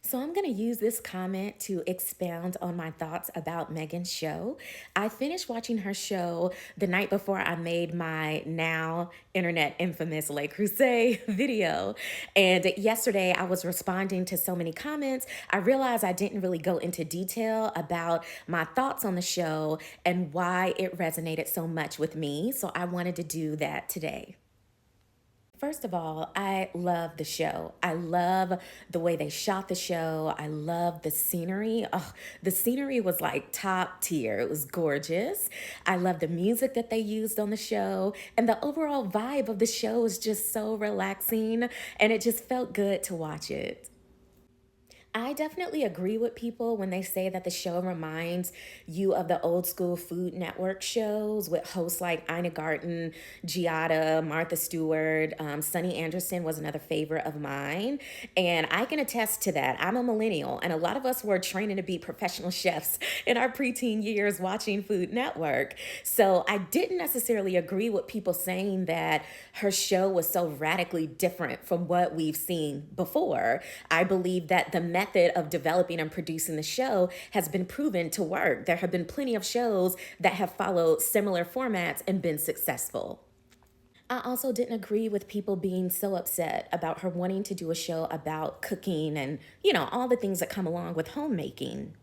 So, I'm going to use this comment to expound on my thoughts about Megan's show. I finished watching her show the night before I made my now internet infamous Le Creuset video. And yesterday I was responding to so many comments. I realized I didn't really go into detail about my thoughts on the show and why it resonated so much with me. So, I wanted to do that today. First of all, I love the show. I love the way they shot the show. I love the scenery. Oh, the scenery was like top tier. It was gorgeous. I love the music that they used on the show. And the overall vibe of the show was just so relaxing. And it just felt good to watch it. I definitely agree with people when they say that the show reminds you of the old school Food Network shows with hosts like Ina Garten, Giada, Martha Stewart. Sunny Anderson was another favorite of mine. And I can attest to that. I'm a millennial, and a lot of us were training to be professional chefs in our preteen years watching Food Network. So I didn't necessarily agree with people saying that her show was so radically different from what we've seen before. I believe that the method of developing and producing the show has been proven to work. There have been plenty of shows that have followed similar formats and been successful. I also didn't agree with people being so upset about her wanting to do a show about cooking and, all the things that come along with homemaking.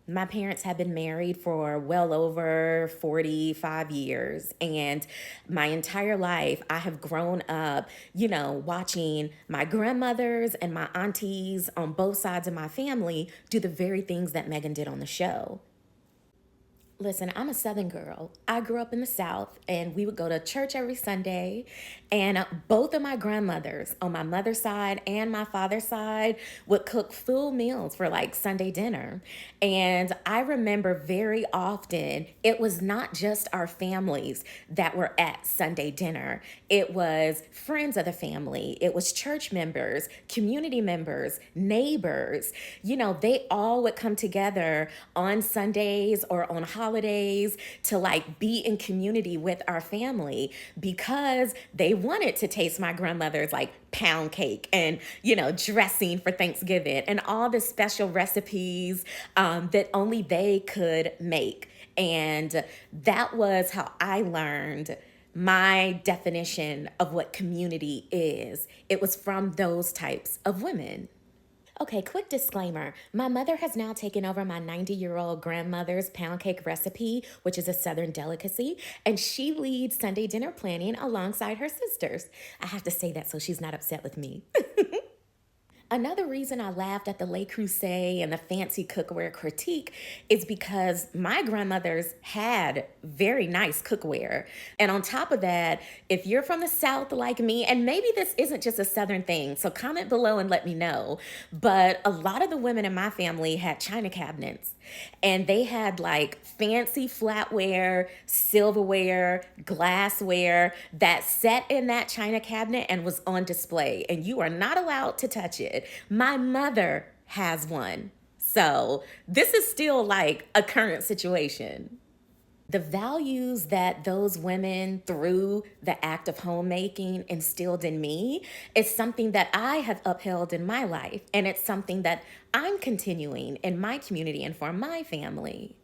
My parents have been married for well over 45 years. And my entire life, I have grown up, watching my grandmothers and my aunties on both sides of my family do the very things that Megan did on the show. Listen, I'm a Southern girl. I grew up in the South, and we would go to church every Sunday. And both of my grandmothers, on my mother's side and my father's side, would cook full meals for like Sunday dinner. And I remember very often it was not just our families that were at Sunday dinner, it was friends of the family, it was church members, community members, neighbors. They all would come together on Sundays or on holidays to like be in community with our family because they wanted to taste my grandmother's like pound cake and dressing for Thanksgiving and all the special recipes that only they could make. And that was how I learned my definition of what community is. It was from those types of women. Okay, quick disclaimer. My mother has now taken over my 90-year-old grandmother's pound cake recipe, which is a Southern delicacy, and she leads Sunday dinner planning alongside her sisters. I have to say that so she's not upset with me. Another reason I laughed at the Le Creuset and the fancy cookware critique is because my grandmothers had very nice cookware. And on top of that, if you're from the South like me, and maybe this isn't just a Southern thing, so comment below and let me know, but a lot of the women in my family had china cabinets. And they had like fancy flatware, silverware, glassware that sat in that china cabinet and was on display. And you are not allowed to touch it. My mother has one. So this is still like a current situation. The values that those women, through the act of homemaking, instilled in me is something that I have upheld in my life. And it's something that I'm continuing in my community and for my family.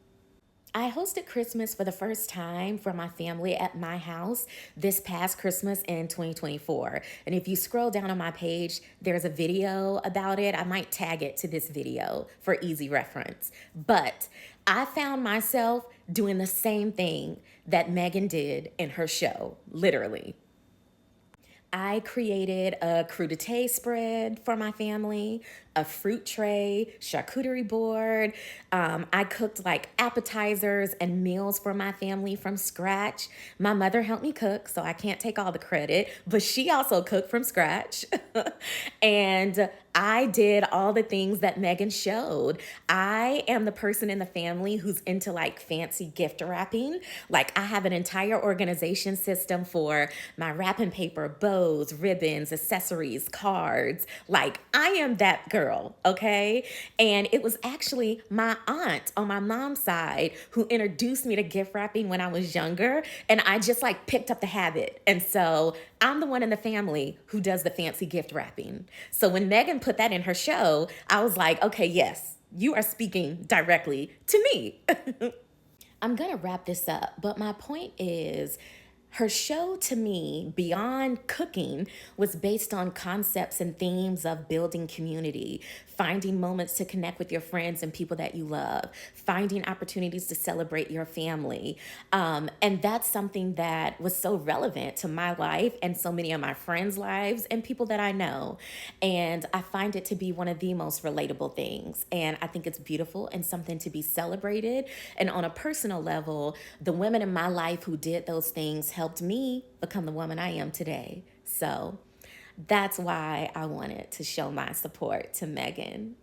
I hosted Christmas for the first time for my family at my house this past Christmas in 2024. And if you scroll down on my page, there's a video about it. I might tag it to this video for easy reference. But I found myself doing the same thing that Megan did in her show, literally. I created a crudité spread for my family, a fruit tray, charcuterie board. I cooked like appetizers and meals for my family from scratch. My mother helped me cook, so I can't take all the credit, but she also cooked from scratch. And I did all the things that Megan showed. I am the person in the family who's into like fancy gift wrapping. Like I have an entire organization system for my wrapping paper, bows, ribbons, accessories, cards. Like I am that girl, okay? And it was actually my aunt on my mom's side who introduced me to gift wrapping when I was younger. And I just like picked up the habit. And so I'm the one in the family who does the fancy gift wrapping. So when Megan put that in her show, I was like, okay, yes, you are speaking directly to me. I'm going to wrap this up, but my point is her show to me, beyond cooking, was based on concepts and themes of building community, finding moments to connect with your friends and people that you love, finding opportunities to celebrate your family. And that's something that was so relevant to my life and so many of my friends' lives and people that I know. And I find it to be one of the most relatable things. And I think it's beautiful and something to be celebrated. And on a personal level, the women in my life who did those things helped me become the woman I am today. So that's why I wanted to show my support to Megan.